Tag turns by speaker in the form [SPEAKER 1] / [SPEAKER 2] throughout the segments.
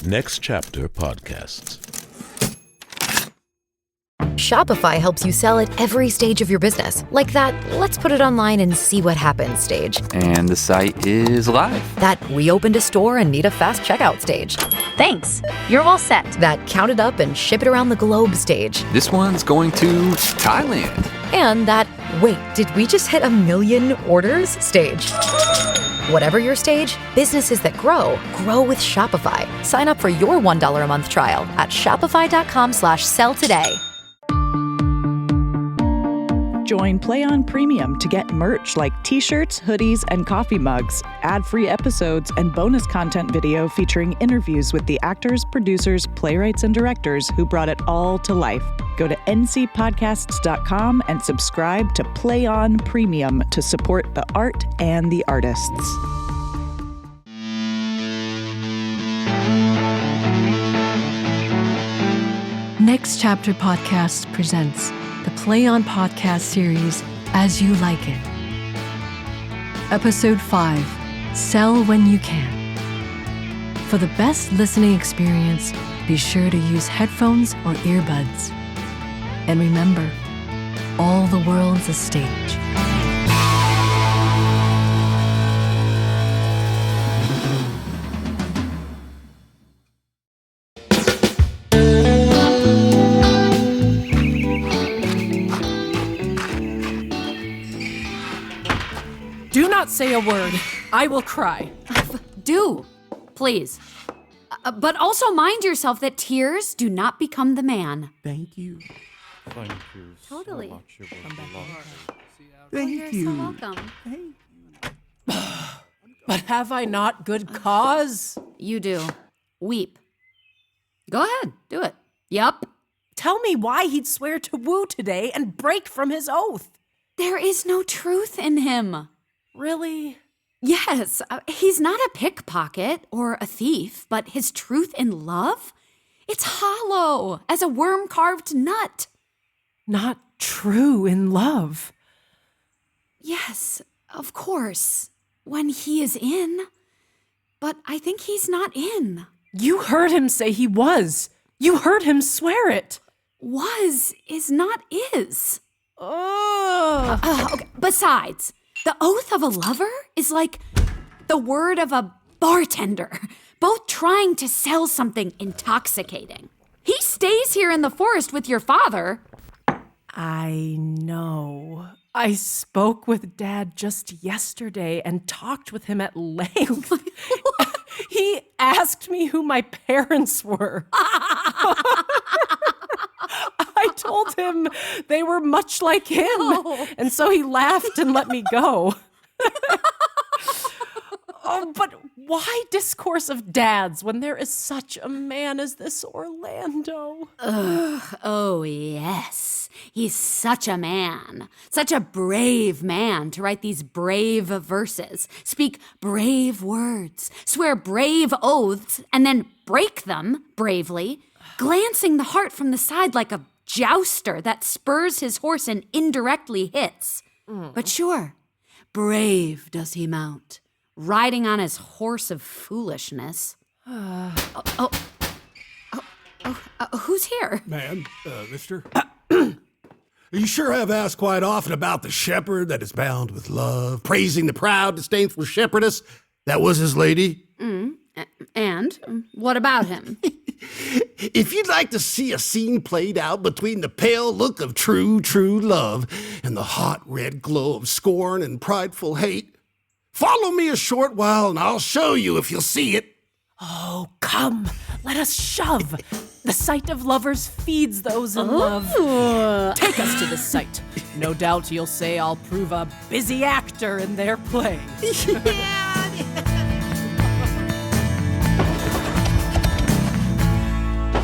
[SPEAKER 1] Next Chapter Podcasts.
[SPEAKER 2] Shopify helps you sell at every stage of your business. Like that, let's put it online and see what happens stage.
[SPEAKER 3] And the site is live.
[SPEAKER 2] That we opened a store and need a fast checkout stage.
[SPEAKER 4] Thanks. You're all set.
[SPEAKER 2] That count it up and ship it around the globe stage.
[SPEAKER 3] This one's going to Thailand.
[SPEAKER 2] And that, wait, did we just hit 1 million orders stage? Whatever your stage, businesses that grow with Shopify. Sign up for your $1 a month trial at shopify.com/sell today.
[SPEAKER 5] Join PlayOn Premium to get merch like t-shirts, hoodies, and coffee mugs, ad-free episodes, and bonus content video featuring interviews with the actors, producers, playwrights, and directors who brought it all to life. Go to ncpodcasts.com and subscribe to PlayOn Premium to support the art and the artists.
[SPEAKER 6] Next Chapter Podcast presents the Play On Podcast series, As You Like It. Episode 5, Sell When You Can. For the best listening experience, be sure to use headphones or earbuds. And remember, all the world's a stage.
[SPEAKER 7] Do not say a word. I will cry.
[SPEAKER 4] Do, please. But also mind yourself that tears do not become the man.
[SPEAKER 8] Thank you.
[SPEAKER 4] Totally.
[SPEAKER 8] Thank
[SPEAKER 4] You're
[SPEAKER 8] you.
[SPEAKER 4] so welcome.
[SPEAKER 7] But have I not good cause?
[SPEAKER 4] You do. Weep. Go ahead, do it. Yup.
[SPEAKER 7] Tell me why he'd swear to woo today and break from his oath.
[SPEAKER 4] There is no truth in him.
[SPEAKER 7] Really?
[SPEAKER 4] Yes, he's not a pickpocket or a thief, but his truth in love? It's hollow as a worm-carved nut.
[SPEAKER 7] Not true in love.
[SPEAKER 4] Yes, of course, when he is in. But I think he's not in.
[SPEAKER 7] You heard him say he was. You heard him swear it.
[SPEAKER 4] Was is not is.
[SPEAKER 7] Oh.
[SPEAKER 4] Okay. Besides, the oath of a lover is like the word of a bartender, both trying to sell something intoxicating. He stays here in the forest with your father.
[SPEAKER 7] I know. I spoke with Dad just yesterday and talked with him at length. He asked me who my parents were. I told him they were much like him, and so he laughed and let me go. Oh, but why discourse of dads when there is such a man as this Orlando?
[SPEAKER 4] Oh, yes. He's such a man. Such a brave man to write these brave verses, speak brave words, swear brave oaths, and then break them bravely, glancing the heart from the side like a jouster that spurs his horse and indirectly hits. But sure, brave does he mount, riding on his horse of foolishness. Who's here?
[SPEAKER 9] Ma'am, mister. You sure have asked quite often about the shepherd that is bound with love, praising the proud, disdainful shepherdess that was his lady.
[SPEAKER 4] And what about him?
[SPEAKER 9] If you'd like to see a scene played out between the pale look of true, true love and the hot red glow of scorn and prideful hate, follow me a short while and I'll show you if you'll see it.
[SPEAKER 7] Oh, come, let us shove. The sight of lovers feeds those in love. Take us to the site. No doubt you'll say I'll prove a busy actor in their play.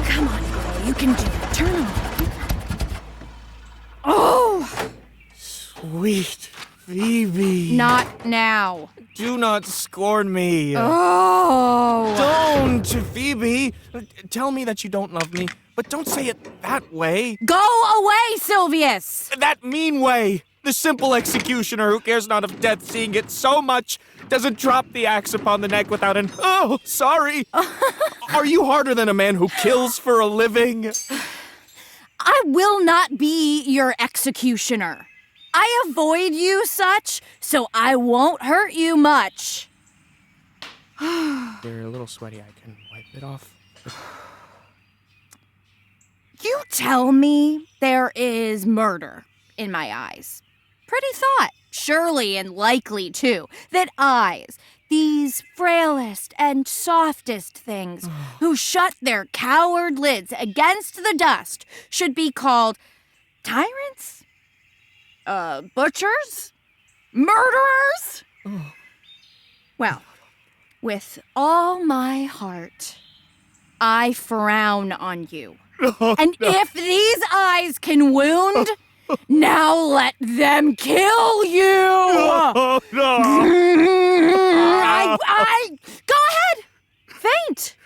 [SPEAKER 4] Come on, girl, you can do it. Turn on.
[SPEAKER 7] Oh!
[SPEAKER 8] Sweet Phoebe.
[SPEAKER 10] Not now.
[SPEAKER 8] Do not scorn me.
[SPEAKER 10] Oh.
[SPEAKER 8] Don't, Phoebe. Tell me that you don't love me, but don't say it that way.
[SPEAKER 10] Go away, Sylvius.
[SPEAKER 8] That mean way. The simple executioner who cares not of death, seeing it so much doesn't drop the axe upon the neck without an, oh, sorry. Are you harder than a man who kills for a living?
[SPEAKER 10] I will not be your executioner. I avoid you such, so I won't hurt you much.
[SPEAKER 8] They're a little sweaty. I can wipe it off.
[SPEAKER 10] You tell me there is murder in my eyes. Pretty thought, surely and likely too, that eyes, these frailest and softest things who shut their coward lids against the dust, should be called tyrants? Butchers? Murderers? Well, with all my heart, I frown on you. And if these eyes can wound, now let them kill you!
[SPEAKER 8] Oh, no!
[SPEAKER 10] Go ahead! Faint!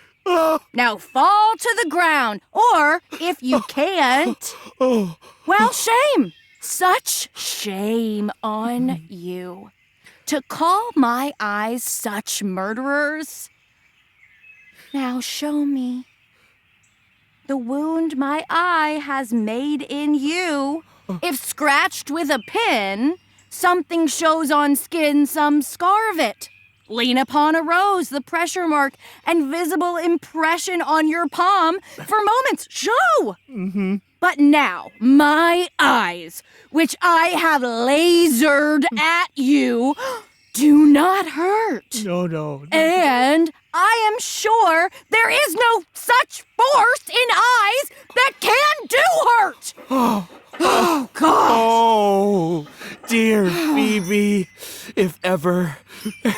[SPEAKER 10] Now fall to the ground, or if you can't, well, shame! Such shame on you. To call my eyes such murderers. Now show me. The wound my eye has made in you. If scratched with a pin, something shows on skin some scar of it. Lean upon a rose, the pressure mark and visible impression on your palm for moments show. But now, my eyes, which I have lasered at you, do not hurt.
[SPEAKER 8] No.
[SPEAKER 10] And I am sure there is no such force in eyes that can do hurt. Oh, God.
[SPEAKER 8] Oh, dear Phoebe, if ever,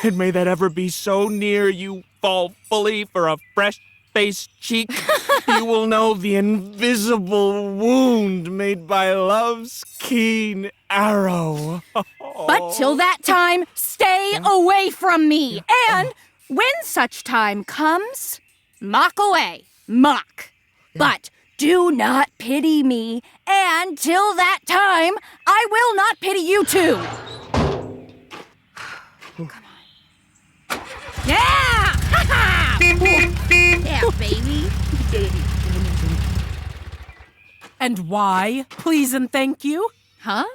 [SPEAKER 8] and may that ever be so near you fall fully for a fresh-faced cheek, you will know the invisible wound made by love's keen arrow.
[SPEAKER 10] But till that time, stay away from me. And when such time comes, mock away, mock. But do not pity me, and till that time, I will not pity you too. Come on. Yeah! Ha-ha! Yeah, baby.
[SPEAKER 7] And why, please and thank you?
[SPEAKER 10] Huh?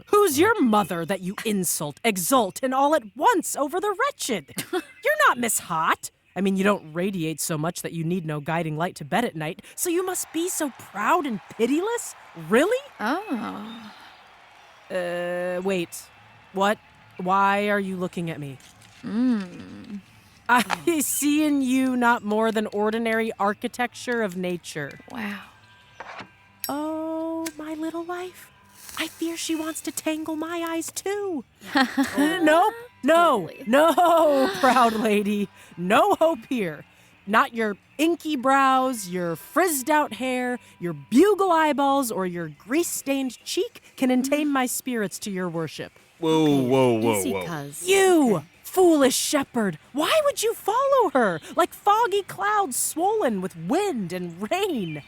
[SPEAKER 7] Who's your mother that you insult, exult, and all at once over the wretched? You're not Miss Hot. I mean, you don't radiate so much that you need no guiding light to bed at night, so you must be so proud and pitiless? Really?
[SPEAKER 10] Oh.
[SPEAKER 7] Wait. What? Why are you looking at me? I see in you not more than ordinary architecture of nature.
[SPEAKER 10] Wow.
[SPEAKER 7] Oh, my little wife. I fear she wants to tangle my eyes too. Nope. No, proud lady. No hope here. Not your inky brows, your frizzed out hair, your bugle eyeballs, or your grease-stained cheek can entame my spirits to your worship.
[SPEAKER 8] Whoa.
[SPEAKER 7] You, foolish shepherd, why would you follow her like foggy clouds swollen with wind and rain?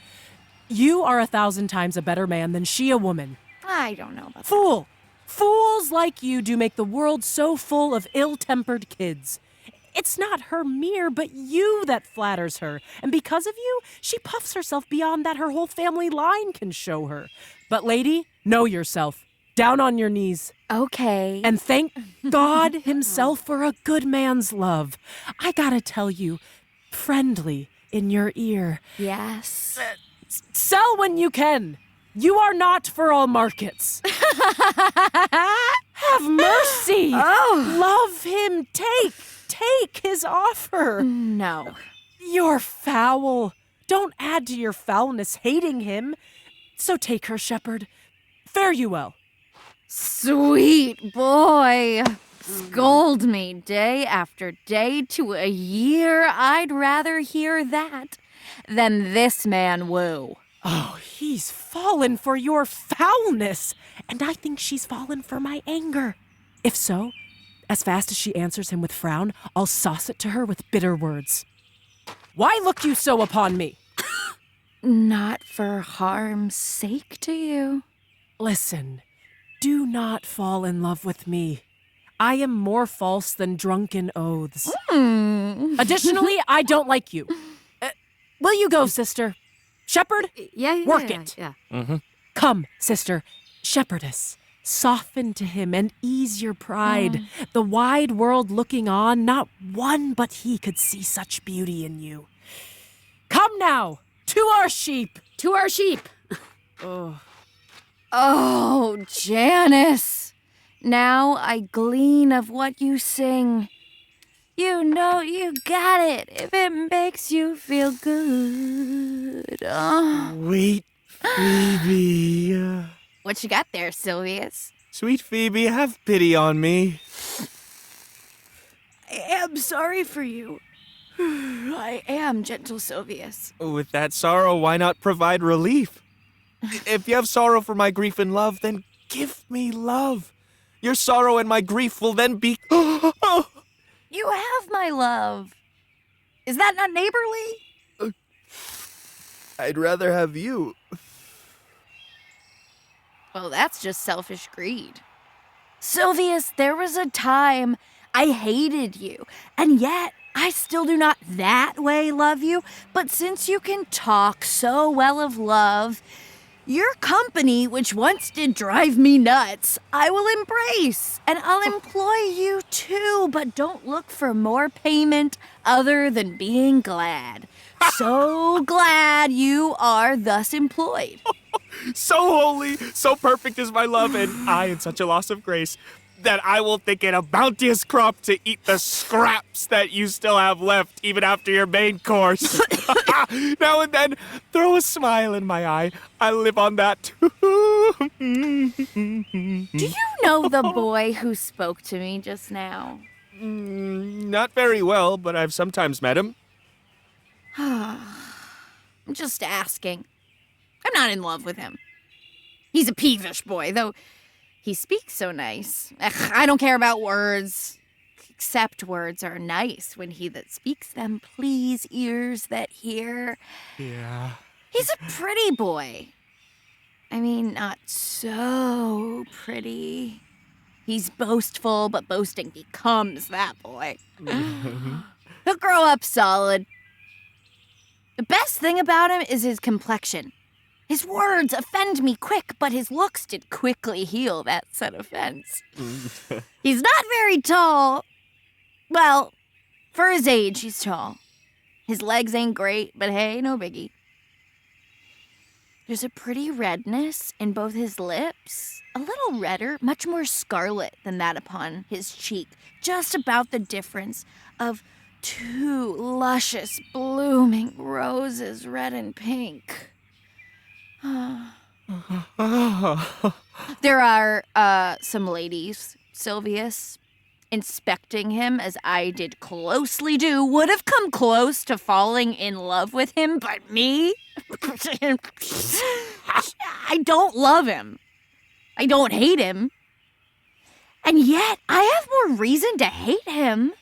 [SPEAKER 7] You are 1,000 times a better man than she a woman.
[SPEAKER 10] I don't know about
[SPEAKER 7] Fool! Fools like you do make the world so full of ill-tempered kids. It's not her mere, but you that flatters her. And because of you, she puffs herself beyond that her whole family line can show her. But lady, know yourself. Down on your knees.
[SPEAKER 10] Okay.
[SPEAKER 7] And thank God himself for a good man's love. I gotta tell you, friendly in your ear.
[SPEAKER 10] Yes.
[SPEAKER 7] Sell when you can. You are not for all markets. Have mercy.
[SPEAKER 10] Oh.
[SPEAKER 7] Love him. Take his offer.
[SPEAKER 10] No.
[SPEAKER 7] You're foul. Don't add to your foulness hating him. So take her, shepherd. Fare you well.
[SPEAKER 10] Sweet boy. Scold me day after day to a year. I'd rather hear that than this man woo.
[SPEAKER 7] Oh, he's fallen for your foulness, and I think she's fallen for my anger. If so, as fast as she answers him with frown, I'll sauce it to her with bitter words. Why look you so upon me?
[SPEAKER 10] Not for harm's sake to you.
[SPEAKER 7] Listen, do not fall in love with me. I am more false than drunken oaths. Additionally, I don't like you. Will you go, sister? Shepherd?
[SPEAKER 4] Yeah.
[SPEAKER 7] Work it.
[SPEAKER 4] Yeah.
[SPEAKER 7] Come, sister. Shepherdess. Soften to him and ease your pride. The wide world looking on, not one but he could see such beauty in you. Come now, to our sheep.
[SPEAKER 4] To our sheep.
[SPEAKER 10] Oh, Janice. Now I glean of what you sing. You know you got it if it makes you feel good. Oh.
[SPEAKER 8] Sweet Phoebe.
[SPEAKER 10] What you got there, Sylvius?
[SPEAKER 8] Sweet Phoebe, have pity on me.
[SPEAKER 10] I am sorry for you. I am, gentle Sylvius.
[SPEAKER 8] With that sorrow, why not provide relief? If you have sorrow for my grief and love, then give me love. Your sorrow and my grief will then be...
[SPEAKER 10] You have my love. Is that not neighborly?
[SPEAKER 8] I'd rather have you.
[SPEAKER 10] Well, that's just selfish greed. Sylvius, there was a time I hated you, and yet I still do not that way love you. But since you can talk so well of love, your company, which once did drive me nuts, I will embrace, and I'll employ you too, but don't look for more payment other than being glad. So glad you are thus employed.
[SPEAKER 8] So holy, so perfect is my love, and I in such a loss of grace, that I will think it a bounteous crop to eat the scraps that you still have left, even after your main course. Now and then, throw a smile in my eye. I live on that too.
[SPEAKER 10] Do you know the boy who spoke to me just now?
[SPEAKER 8] Not very well, but I've sometimes met him.
[SPEAKER 10] I'm just asking. I'm not in love with him. He's a peevish boy, though he speaks so nice. I don't care about words, except words are nice when he that speaks them please ears that hear.
[SPEAKER 8] Yeah.
[SPEAKER 10] He's a pretty boy. I mean, not so pretty. He's boastful, but boasting becomes that boy. He'll grow up solid. The best thing about him is his complexion. His words offend me quick, but his looks did quickly heal that said offense. He's not very tall. Well, for his age, he's tall. His legs ain't great, but hey, no biggie. There's a pretty redness in both his lips. A little redder, much more scarlet than that upon his cheek. Just about the difference of two luscious, blooming roses, red and pink. There are some ladies, Sylvius, inspecting him as I did closely do, would have come close to falling in love with him, but me? I don't love him. I don't hate him. And yet, I have more reason to hate him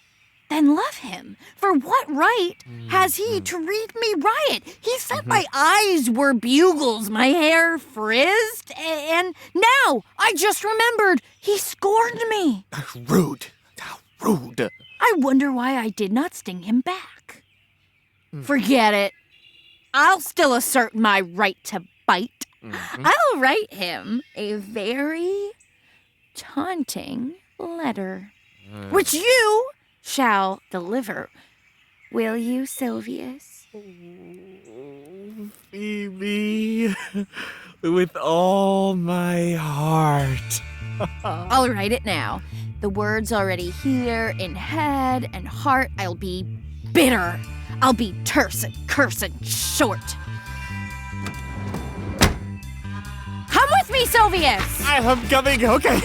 [SPEAKER 10] than love him. For what right has he to read me riot? He said my eyes were bugles, my hair frizzed, and now I just remembered he scorned me.
[SPEAKER 8] Rude. How rude.
[SPEAKER 10] I wonder why I did not sting him back. Forget it. I'll still assert my right to bite. I'll write him a very taunting letter, which you shall deliver. Will you, Sylvius?
[SPEAKER 8] Phoebe, with all my heart.
[SPEAKER 10] I'll write it now. The words already here in head and heart. I'll be bitter. I'll be terse and curse and short. Come with me, Sylvius!
[SPEAKER 8] I am coming, okay.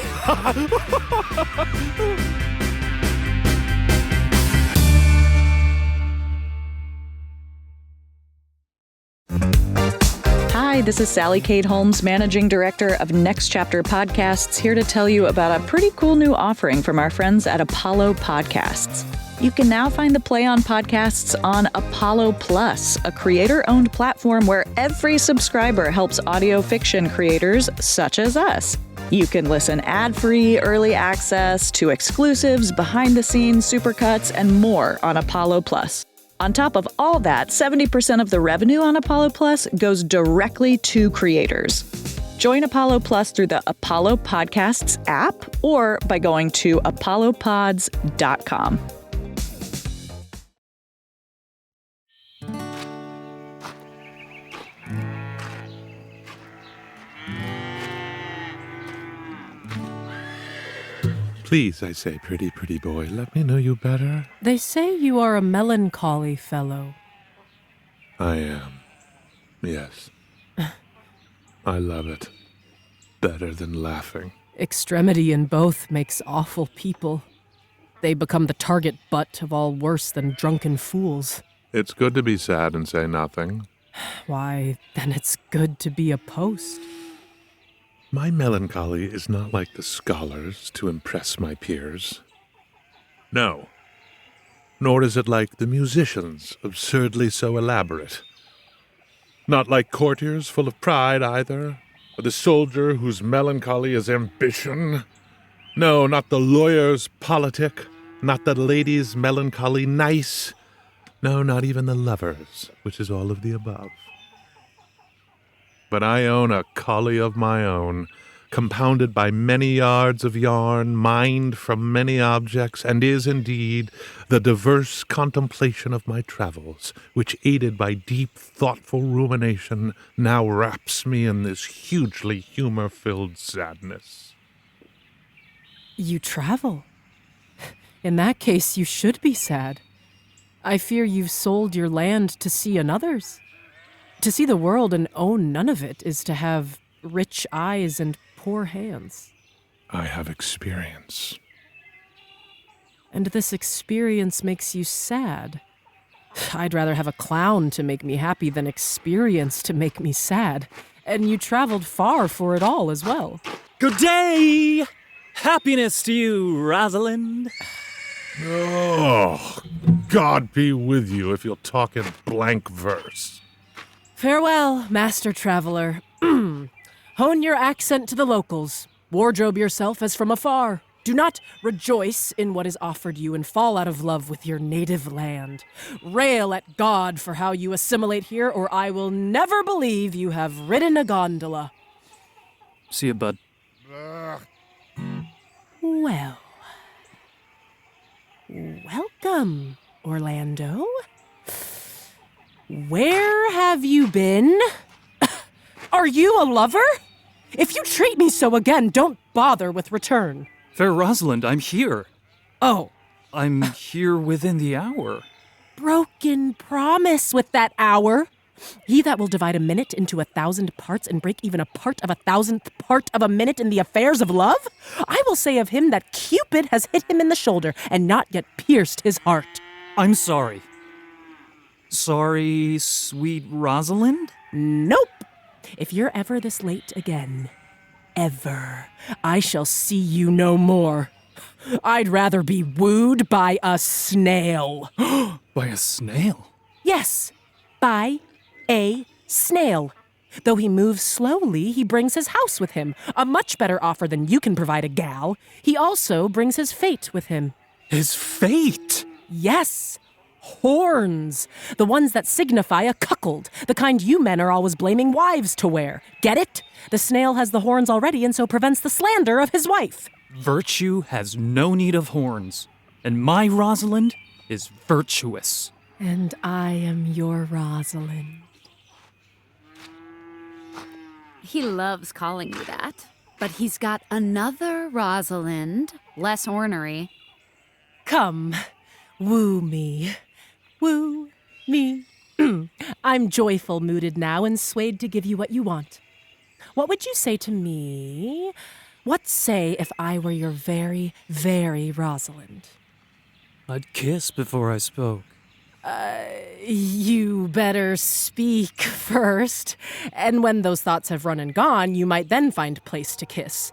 [SPEAKER 5] Hi, this is Sally Kate Holmes, Managing Director of Next Chapter Podcasts, here to tell you about a pretty cool new offering from our friends at Apollo Podcasts. You can now find the Play On podcasts on Apollo Plus, a creator-owned platform where every subscriber helps audio fiction creators such as us. You can listen ad-free, early access to exclusives, behind-the-scenes supercuts, and more on Apollo Plus. On top of all that, 70% of the revenue on Apollo Plus goes directly to creators. Join Apollo Plus through the Apollo Podcasts app or by going to apollopods.com.
[SPEAKER 1] Please, I say, pretty, pretty boy, let me know you better.
[SPEAKER 7] They say you are a melancholy fellow.
[SPEAKER 1] I am. Yes. I love it. Better than laughing.
[SPEAKER 7] Extremity in both makes awful people. They become the target butt of all worse than drunken fools.
[SPEAKER 1] It's good to be sad and say nothing.
[SPEAKER 7] Why, then it's good to be a post.
[SPEAKER 1] My melancholy is not like the scholars to impress my peers. No. Nor is it like the musicians, absurdly so elaborate. Not like courtiers full of pride, either, or the soldier whose melancholy is ambition. No, not the lawyer's politic, not the lady's melancholy nice. No, not even the lover's, which is all of the above. But I own a collie of my own, compounded by many yards of yarn, mined from many objects, and is indeed the diverse contemplation of my travels, which, aided by deep, thoughtful rumination, now wraps me in this hugely humor-filled sadness.
[SPEAKER 7] You travel. In that case, you should be sad. I fear you've sold your land to see another's. To see the world and own none of it is to have rich eyes and poor hands.
[SPEAKER 1] I have experience.
[SPEAKER 7] And this experience makes you sad. I'd rather have a clown to make me happy than experience to make me sad. And you traveled far for it all as well.
[SPEAKER 11] Good day! Happiness to you, Rosalind.
[SPEAKER 1] Oh, God be with you if you'll talk in blank verse.
[SPEAKER 7] Farewell, master traveler. Hone your accent to the locals. Wardrobe yourself as from afar. Do not rejoice in what is offered you and fall out of love with your native land. Rail at God for how you assimilate here, or I will never believe you have ridden a gondola.
[SPEAKER 11] See you, bud.
[SPEAKER 7] Well, welcome, Orlando. Where have you been? Are you a lover? If you treat me so again, don't bother with return.
[SPEAKER 11] Fair Rosalind, I'm here.
[SPEAKER 7] Oh.
[SPEAKER 11] I'm here within the hour.
[SPEAKER 7] Broken promise with that hour. He that will divide a minute into 1,000 parts and break even a part of 1,000th part of a minute in the affairs of love? I will say of him that Cupid has hit him in the shoulder and not yet pierced his heart.
[SPEAKER 11] I'm sorry. Sorry, sweet Rosalind?
[SPEAKER 7] Nope. If you're ever this late again, ever, I shall see you no more. I'd rather be wooed by a snail.
[SPEAKER 11] By a snail?
[SPEAKER 7] Yes, by a snail. Though he moves slowly, he brings his house with him. A much better offer than you can provide a gal. He also brings his fate with him.
[SPEAKER 11] His fate?
[SPEAKER 7] Yes. Horns. The ones that signify a cuckold. The kind you men are always blaming wives to wear. Get it? The snail has the horns already and so prevents the slander of his wife.
[SPEAKER 11] Virtue has no need of horns. And my Rosalind is virtuous.
[SPEAKER 7] And I am your Rosalind.
[SPEAKER 4] He loves calling you that. But he's got another Rosalind, less ornery.
[SPEAKER 7] Come, woo me. Woo me. I'm joyful mooded now and swayed to give you what you want. What would you say to me? What say if I were your very, very Rosalind?
[SPEAKER 11] I'd kiss before I spoke.
[SPEAKER 7] You better speak first. And when those thoughts have run and gone, you might then find place to kiss.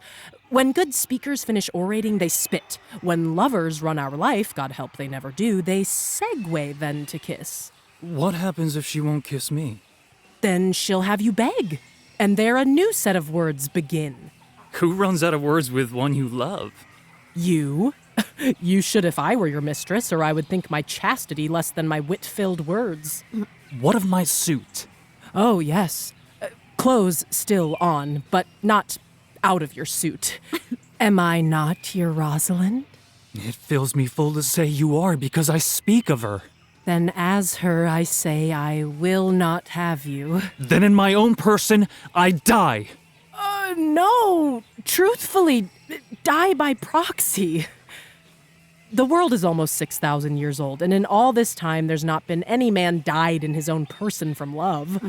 [SPEAKER 7] When good speakers finish orating, they spit. When lovers run our life, God help they never do, they segue then to kiss.
[SPEAKER 11] What happens if she won't kiss me?
[SPEAKER 7] Then she'll have you beg. And there a new set of words begin.
[SPEAKER 11] Who runs out of words with one you love?
[SPEAKER 7] You? You should if I were your mistress, or I would think my chastity less than my wit-filled words.
[SPEAKER 11] What of my suit?
[SPEAKER 7] Oh, yes. Clothes still on, but not out of your suit. Am I not your Rosalind?
[SPEAKER 11] It fills me full to say you are because I speak of her.
[SPEAKER 7] Then as her I say I will not have you.
[SPEAKER 11] Then in my own person, I die.
[SPEAKER 7] No. Truthfully, die by proxy. The world is almost 6,000 years old, and in all this time, there's not been any man died in his own person from love.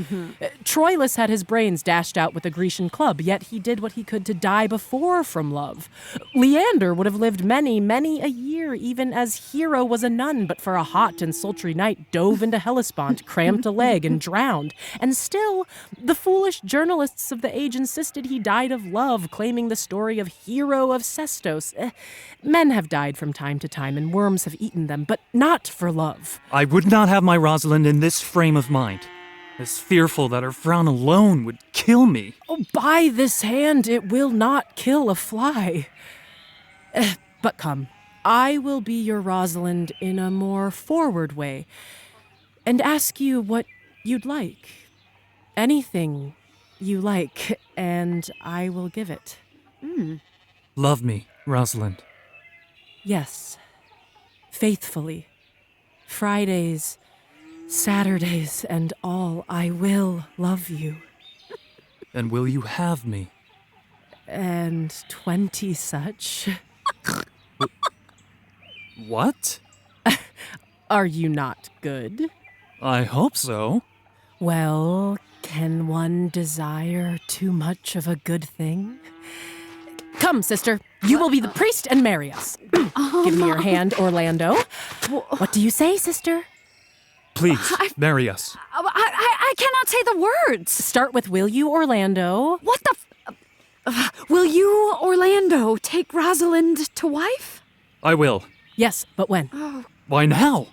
[SPEAKER 7] Troilus had his brains dashed out with a Grecian club, yet he did what he could to die before from love. Leander would have lived many, many a year, even as Hero was a nun, but for a hot and sultry night dove into Hellespont, cramped a leg, and drowned. And still, the foolish journalists of the age insisted he died of love, claiming the story of Hero of Sestos. Men have died from time to time, and worms have eaten them, but not for love.
[SPEAKER 11] I would not have my Rosalind in this frame of mind, as fearful that her frown alone would kill me.
[SPEAKER 7] Oh, by this hand, it will not kill a fly. But come, I will be your Rosalind in a more forward way, and ask you what you'd like. Anything you like, and I will give it.
[SPEAKER 11] Love me, Rosalind.
[SPEAKER 7] Yes, faithfully. Fridays, Saturdays, and all, I will love you.
[SPEAKER 11] And will you have me?
[SPEAKER 7] And 20 such.
[SPEAKER 11] What?
[SPEAKER 7] Are you not good?
[SPEAKER 11] I hope so.
[SPEAKER 7] Well, can one desire too much of a good thing? Come, sister. You will be the priest and marry us. Give me your hand, Orlando. What do you say, sister?
[SPEAKER 11] Please, marry us.
[SPEAKER 4] I cannot say the words.
[SPEAKER 7] Start with will you, Orlando?
[SPEAKER 4] What the will you, Orlando, take Rosalind to wife?
[SPEAKER 11] I will.
[SPEAKER 7] Yes, but when?
[SPEAKER 11] Why now?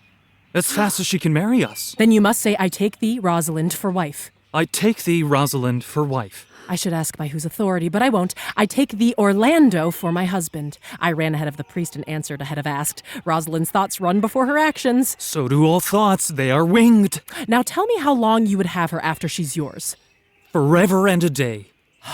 [SPEAKER 11] As fast as she can marry us.
[SPEAKER 7] Then you must say, I take thee, Rosalind, for wife.
[SPEAKER 11] I take thee, Rosalind, for wife.
[SPEAKER 7] I should ask by whose authority, but I won't. I take thee, Orlando, for my husband. I ran ahead of the priest and answered ahead of asked. Rosalind's thoughts run before her actions.
[SPEAKER 11] So do all thoughts. They are winged.
[SPEAKER 7] Now tell me how long you would have her after she's yours.
[SPEAKER 11] Forever and a day.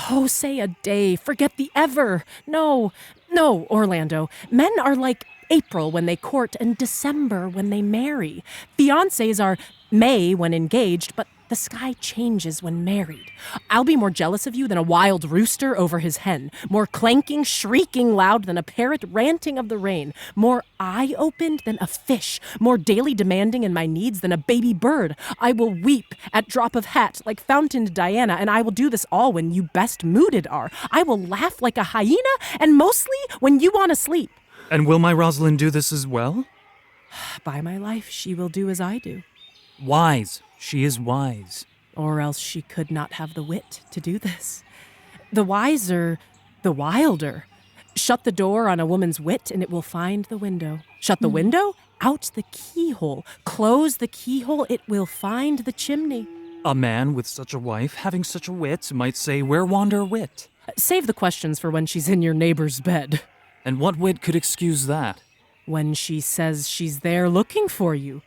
[SPEAKER 7] Oh, say a day. Forget the ever. No, Orlando. Men are like April when they court and December when they marry. Fiancés are May when engaged, but the sky changes when married. I'll be more jealous of you than a wild rooster over his hen, more clanking, shrieking loud than a parrot ranting of the rain, more eye-opened than a fish, more daily demanding in my needs than a baby bird. I will weep at drop of hat like fountained Diana, and I will do this all when you best mooded are. I will laugh like a hyena, and mostly when you want to sleep.
[SPEAKER 11] And will my Rosalind do this as well?
[SPEAKER 7] By my life, she will do as I do.
[SPEAKER 11] Wise. She is wise.
[SPEAKER 7] Or else she could not have the wit to do this. The wiser, the wilder. Shut the door on a woman's wit, and it will find the window. Shut the window, out the keyhole. Close the keyhole, it will find the chimney.
[SPEAKER 11] A man with such a wife, having such a wit, might say, where wander wit?
[SPEAKER 7] Save the questions for when she's in your neighbor's bed.
[SPEAKER 11] And what wit could excuse that?
[SPEAKER 7] When she says she's there looking for you.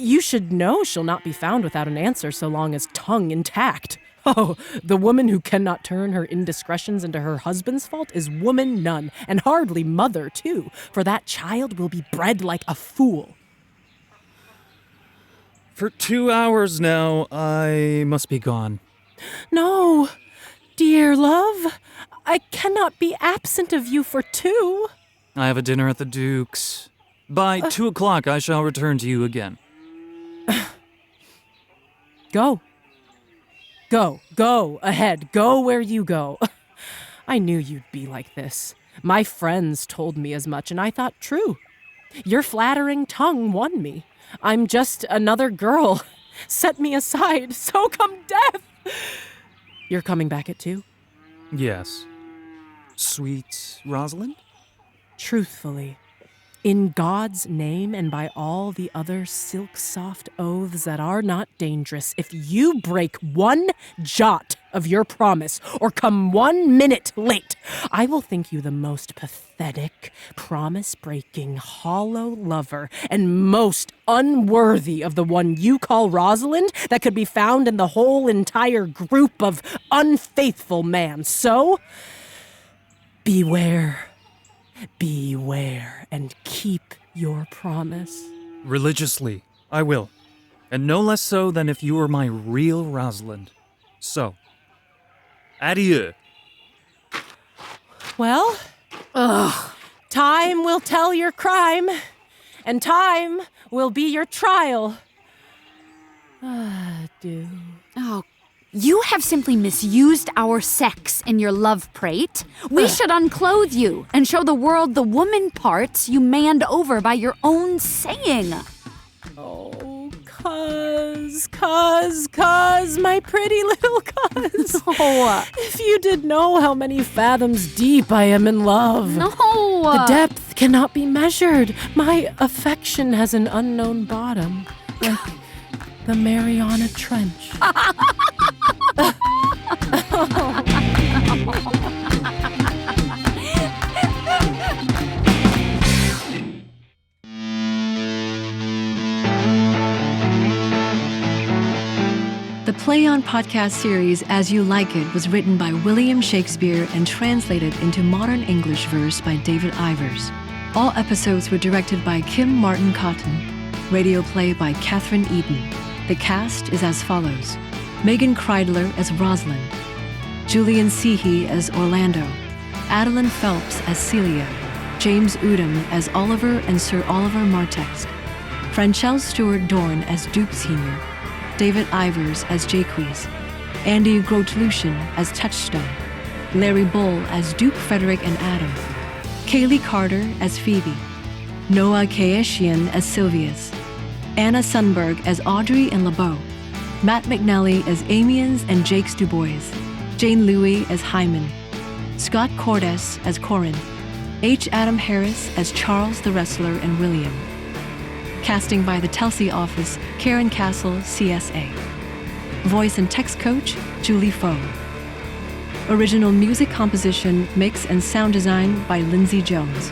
[SPEAKER 7] You should know she'll not be found without an answer so long as tongue intact. Oh, the woman who cannot turn her indiscretions into her husband's fault is woman none, and hardly mother, too, for that child will be bred like a fool.
[SPEAKER 11] For 2 hours now, I must be gone.
[SPEAKER 7] No, dear love, I cannot be absent of you for 2.
[SPEAKER 11] I have a dinner at the Duke's. By 2 o'clock, I shall return to you again.
[SPEAKER 7] Go. Go ahead. Go where you go. I knew you'd be like this. My friends told me as much, and I thought true. Your flattering tongue won me. I'm just another girl. Set me aside, so come death. You're coming back at 2?
[SPEAKER 11] Yes. Sweet Rosalind?
[SPEAKER 7] Truthfully, In God's name and by all the other silk-soft oaths that are not dangerous, if you break one jot of your promise or come 1 minute late, I will think you the most pathetic, promise-breaking, hollow lover and most unworthy of the one you call Rosalind that could be found in the whole entire group of unfaithful man. So, beware, and keep your promise.
[SPEAKER 11] Religiously, I will. And no less so than if you were my real Rosalind. So, adieu.
[SPEAKER 7] Well, time will tell your crime, and time will be your trial. Adieu.
[SPEAKER 4] Oh, you have simply misused our sex in your love prate. We should unclothe you and show the world the woman parts you manned over by your own saying.
[SPEAKER 7] Oh, cuz, my pretty little cuz.
[SPEAKER 4] No.
[SPEAKER 7] If you did know how many fathoms deep I am in love.
[SPEAKER 4] No.
[SPEAKER 7] The depth cannot be measured. My affection has an unknown bottom, like the Mariana Trench.
[SPEAKER 6] The Play On podcast series As You Like It was written by William Shakespeare and translated into modern English verse by David Ivers. All episodes were directed by Kim Martin Cotton. Radio play by Catherine Eden. The cast is as follows: Megan Kreidler as Rosalind, Julian Seehey as Orlando, Adeline Phelps as Celia, James Udom as Oliver and Sir Oliver Martext, Franchelle Stewart Dorn as Duke Sr., David Ivers as Jaques, Andy Grotlution as Touchstone, Larry Bull as Duke Frederick and Adam, Kaylee Carter as Phoebe, Noah Kaeshian as Silvius, Anna Sundberg as Audrey and LeBeau, Matt McNally as Amiens and Jakes Dubois, Jane Louie as Hyman, Scott Cordes as Corin, H. Adam Harris as Charles the Wrestler and William. Casting by the Telsey office, Karen Castle, CSA. Voice and text coach, Julie Foe. Original music composition, mix, and sound design by Lindsay Jones.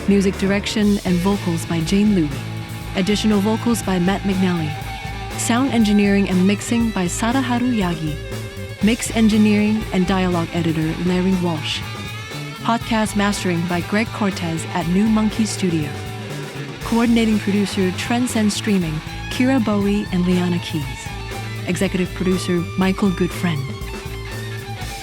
[SPEAKER 6] Music direction and vocals by Jane Louie. Additional vocals by Matt McNally. Sound engineering and mixing by Sadaharu Yagi. Mix engineering and dialogue editor Larry Walsh. Podcast mastering by Greg Cortez at New Monkey Studio. Coordinating producer Transcend Streaming, Kira Bowie and Liana Keys. Executive producer Michael Goodfriend.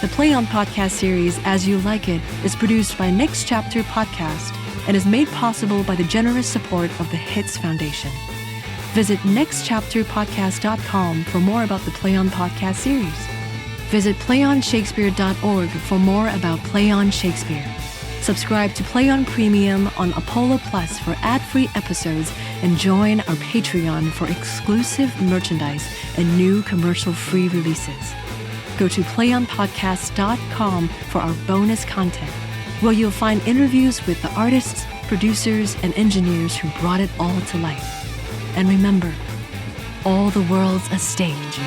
[SPEAKER 6] The Play On podcast series As You Like It is produced by Next Chapter Podcast and is made possible by the generous support of the Hits Foundation. Visit nextchapterpodcast.com for more about the Play On podcast series. Visit playonshakespeare.org for more about Play On Shakespeare. Subscribe to Play On Premium on Apollo Plus for ad-free episodes and join our Patreon for exclusive merchandise and new commercial-free releases. Go to playonpodcast.com for our bonus content, where you'll find interviews with the artists, producers, and engineers who brought it all to life. And remember, all the world's a stage.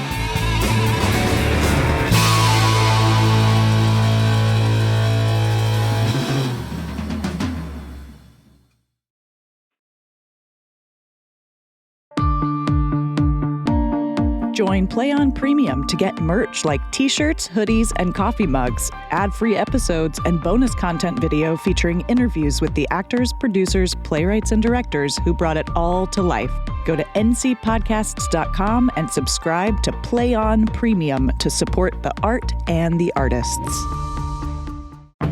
[SPEAKER 5] Join Play On Premium to get merch like t-shirts, hoodies, and coffee mugs, ad-free episodes, and bonus content video featuring interviews with the actors, producers, playwrights, and directors who brought it all to life. Go to ncpodcasts.com and subscribe to Play On Premium to support the art and the artists.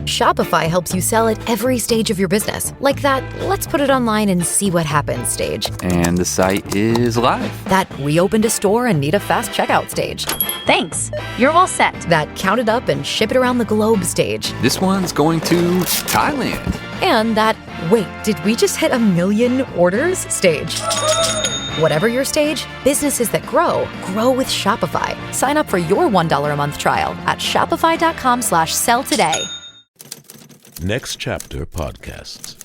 [SPEAKER 2] Shopify helps you sell at every stage of your business. Like that, let's put it online and see what happens stage.
[SPEAKER 3] And the site is live.
[SPEAKER 2] That we opened a store and need a fast checkout stage.
[SPEAKER 10] Thanks. You're all set.
[SPEAKER 2] That count it up and ship it around the globe stage.
[SPEAKER 3] This one's going to Thailand.
[SPEAKER 2] And that, wait, did we just hit 1 million orders stage? Whatever your stage, businesses that grow with Shopify. Sign up for your $1 a month trial at shopify.com/sell today.
[SPEAKER 12] Next Chapter Podcasts.